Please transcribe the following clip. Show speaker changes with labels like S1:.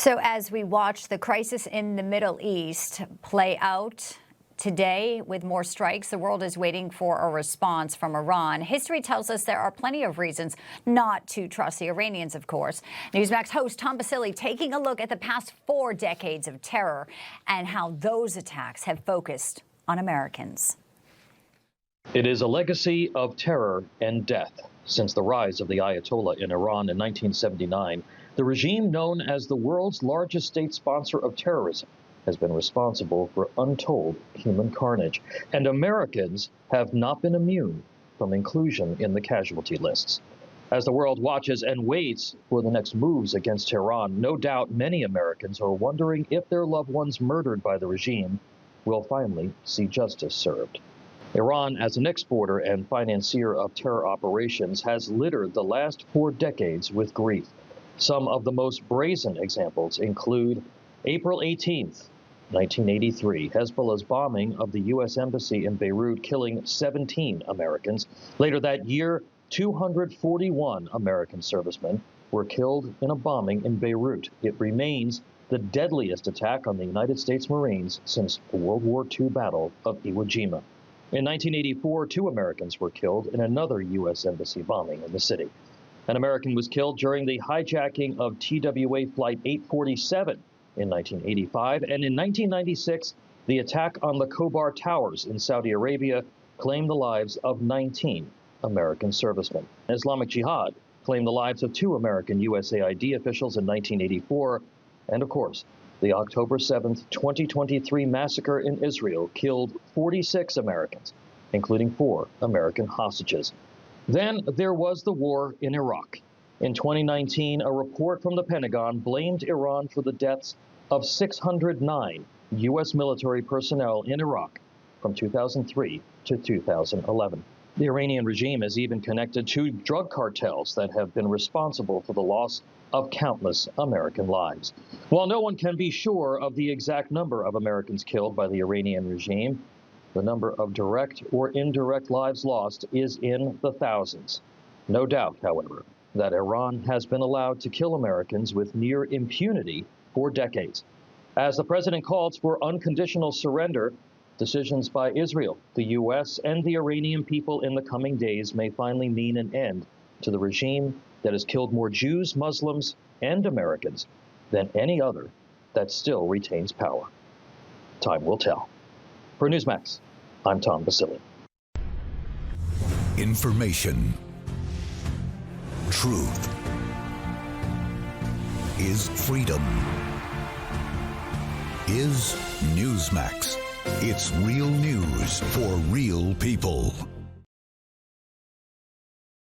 S1: So as we watch the crisis in the Middle East play out today with more strikes, the world is waiting for a response from Iran. History tells us there are plenty of reasons not to trust the Iranians, of course. Newsmax host Tom Basile taking a look at the past 4 decades of terror and how those attacks have focused on Americans.
S2: It is a legacy of terror and death. Since the rise of the Ayatollah in Iran in 1979, the regime known as the world's largest state sponsor of terrorism has been responsible for untold human carnage, and Americans have not been immune from inclusion in the casualty lists. As the world watches and waits for the next moves against Tehran, no doubt many Americans are wondering if their loved ones murdered by the regime will finally see justice served. Iran, as an exporter and financier of terror operations, has littered the last 4 decades with grief. Some of the most brazen examples include April 18th, 1983, Hezbollah's bombing of the U.S. Embassy in Beirut, killing 17 Americans. Later that year, 241 American servicemen were killed in a bombing in Beirut. It remains the deadliest attack on the United States Marines since the World War II Battle of Iwo Jima. In 1984, 2 Americans were killed in another U.S. Embassy bombing in the city. An American was killed during the hijacking of TWA Flight 847 in 1985, and in 1996, the attack on the Khobar Towers in Saudi Arabia claimed the lives of 19 American servicemen. Islamic Jihad claimed the lives of 2 American USAID officials in 1984, and of course, the October 7th, 2023 massacre in Israel killed 46 Americans, including 4 American hostages. Then there was the war in Iraq. In 2019, a report from the Pentagon blamed Iran for the deaths of 609 U.S. military personnel in Iraq from 2003 to 2011. The Iranian regime is even connected to drug cartels that have been responsible for the loss of countless American lives. While no one can be sure of the exact number of Americans killed by the Iranian regime, the number of direct or indirect lives lost is in the thousands. No doubt, however, that Iran has been allowed to kill Americans with near impunity for decades. As the president calls for unconditional surrender, decisions by Israel, the U.S., and the Iranian people in the coming days may finally mean an end to the regime that has killed more Jews, Muslims, and Americans than any other that still retains power. Time will tell. For Newsmax, I'm Tom Basile.
S3: Information. Truth is freedom. Is Newsmax. It's real news for real people.